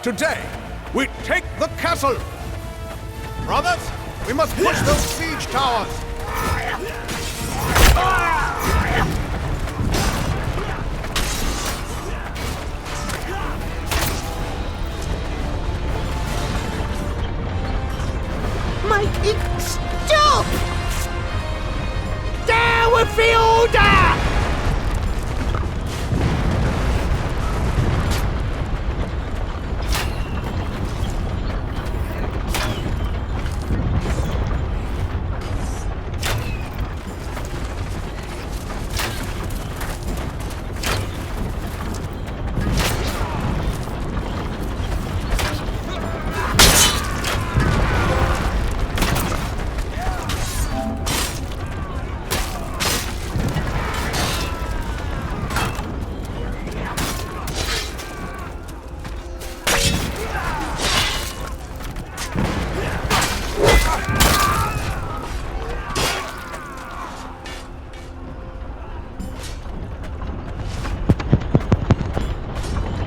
today we take the castle. Brothers, we must push those siege towers! Make it stop! Down with the order!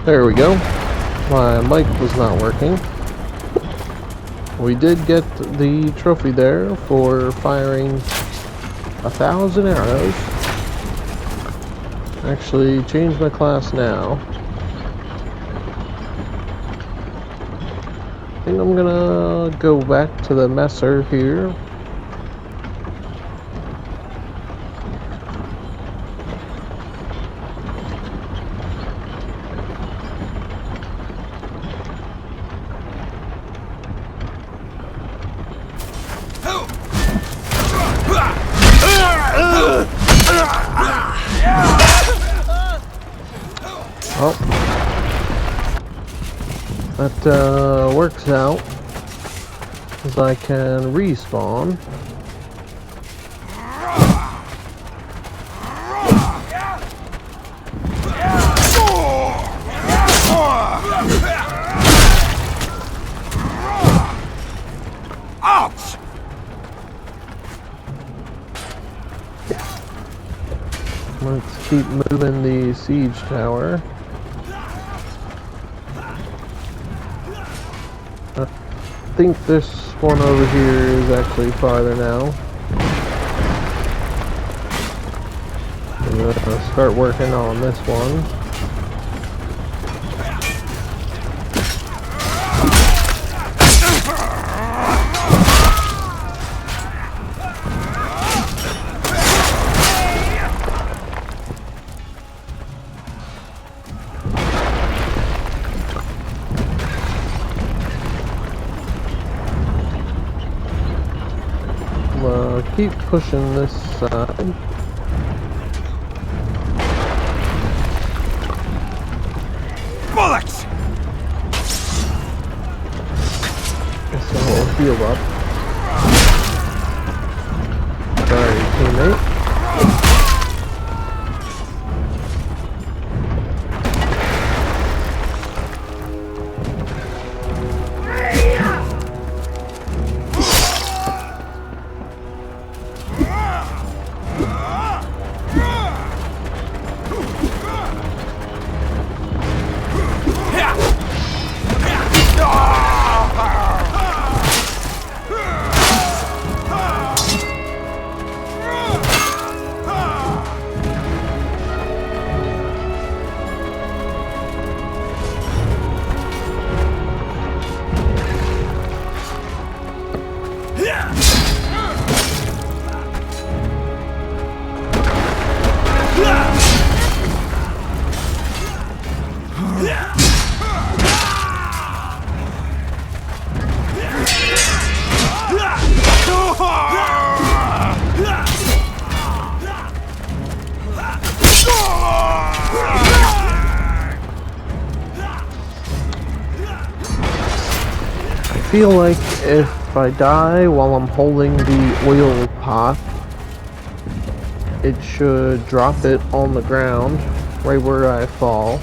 There we go. My mic was not working. We did get the trophy there for firing 1,000 arrows. Actually, change my class now. I think I'm gonna go back to the messer here. Oh, that works out, as I can respawn. Ouch! Let's keep moving the siege tower. I think this one over here is actually farther now. I'm gonna start working on this one. Keep pushing this side. Bullets! Guess I'll heal up. Sorry, teammate. I feel like if I die while I'm holding the oil pot, it should drop it on the ground right where I fall.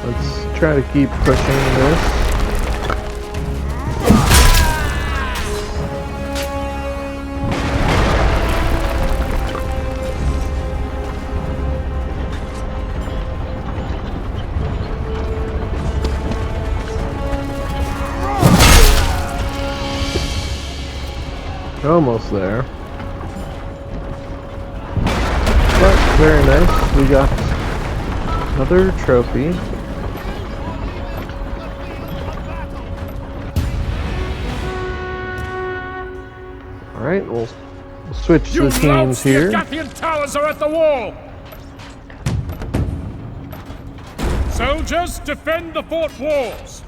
Let's try to keep pushing this. Almost there. But very nice. We got another trophy. Alright, we'll switch the teams here. The Agathian towers are at the wall! Soldiers, defend the fort walls!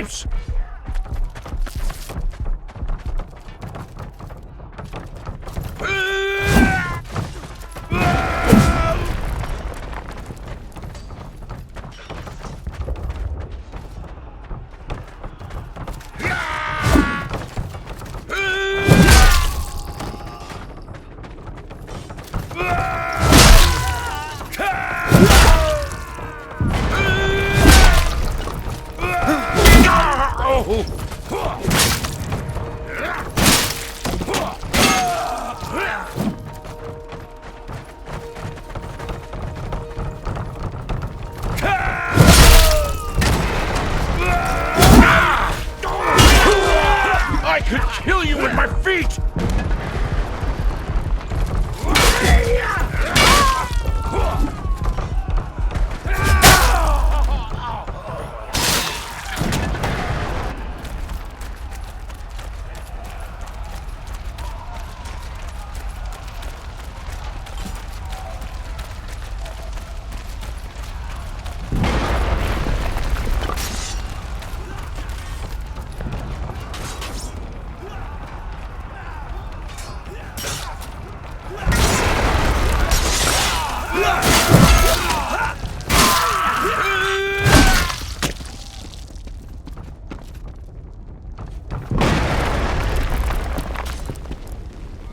stripes! I could kill you with my feet!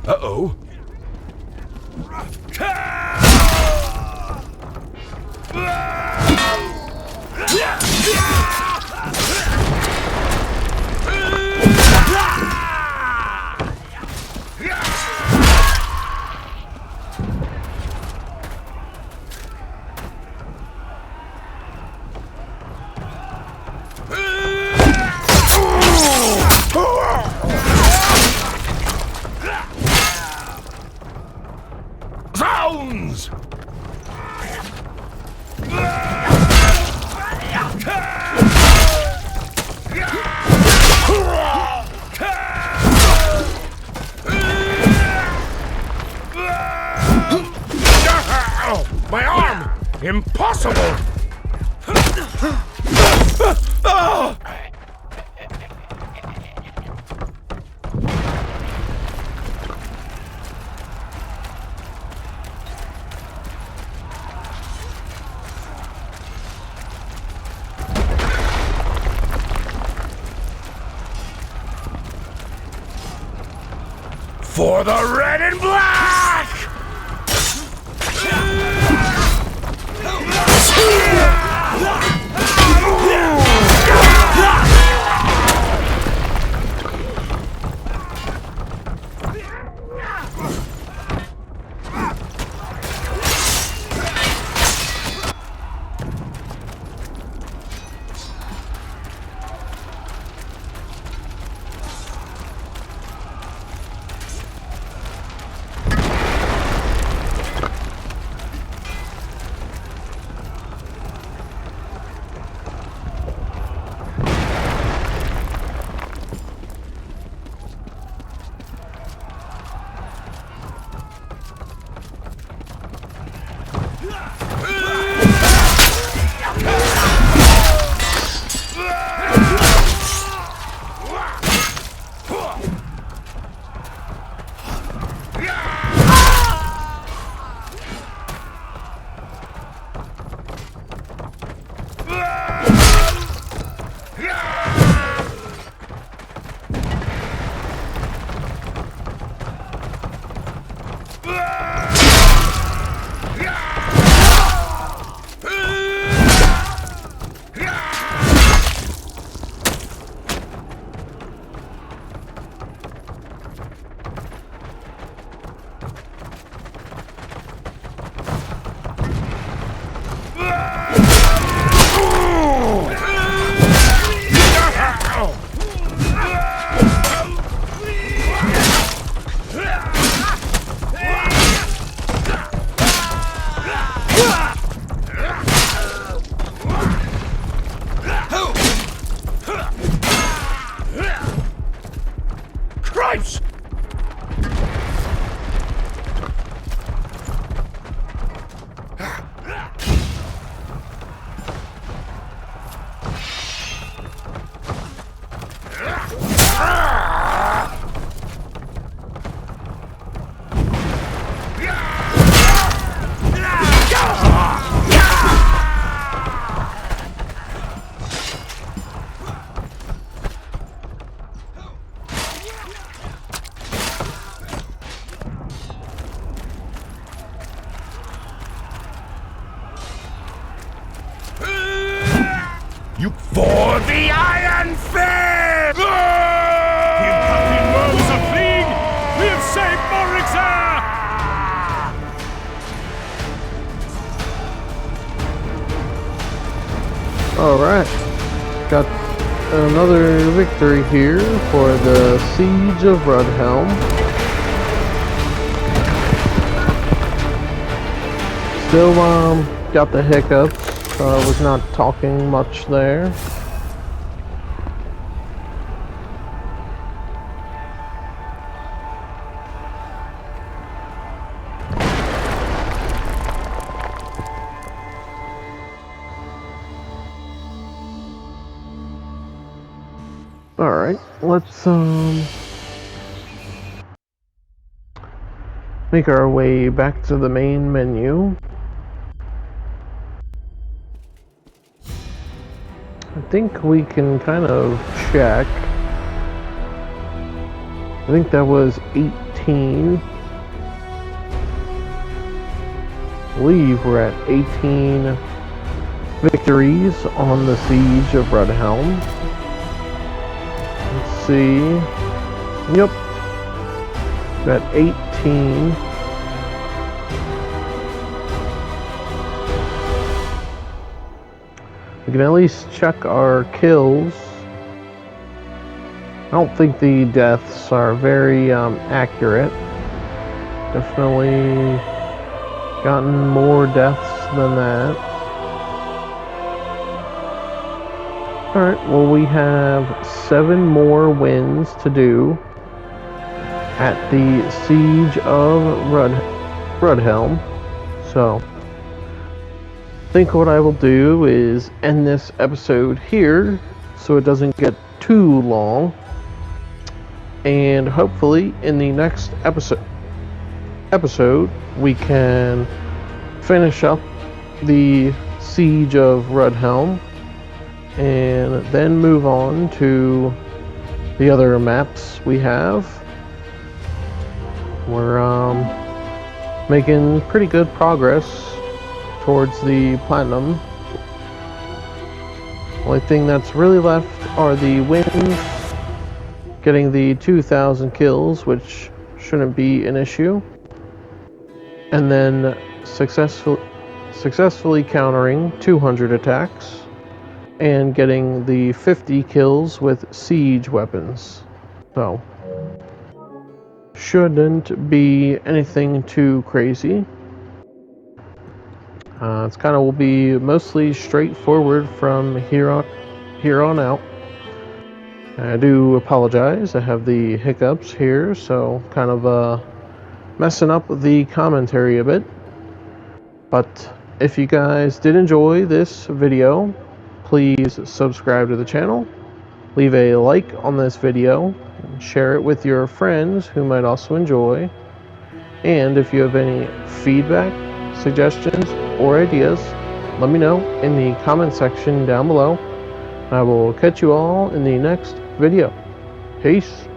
Uh-oh. Zounds! My arm! Impossible! For the red and black! You for the Iron Fist! The Impacting worlds are fleeing! We have saved Morixa! Alright, got another victory here for the Siege of Rudhelm. Still got the hiccups, so I was not talking much there. Alright, let's make our way back to the main menu. I think we can kind of check. I think that was 18. I believe we're at 18 victories on the Siege of Rudhelm. Let's see. Yep. Got 18. We can at least check our kills. I don't think the deaths are very accurate. Definitely gotten more deaths than that. Alright, well we have 7 more wins to do at the Siege of Rudhelm. So I think what I will do is end this episode here so it doesn't get too long, and hopefully in the next episode we can finish up the Siege of Rudhelm and then move on to the other maps we have. We're making pretty good progress towards the platinum. Only thing that's really left are the wins, getting the 2,000 kills, which shouldn't be an issue, and then successfully countering 200 attacks and getting the 50 kills with siege weapons. So shouldn't be anything too crazy. It's kind of will be mostly straightforward from here on out. I do apologize. I have the hiccups here, so kind of messing up the commentary a bit. But if you guys did enjoy this video, please subscribe to the channel, leave a like on this video, and share it with your friends who might also enjoy. And if you have any feedback, suggestions, or ideas, let me know in the comment section down below. I will catch you all in the next video. Peace.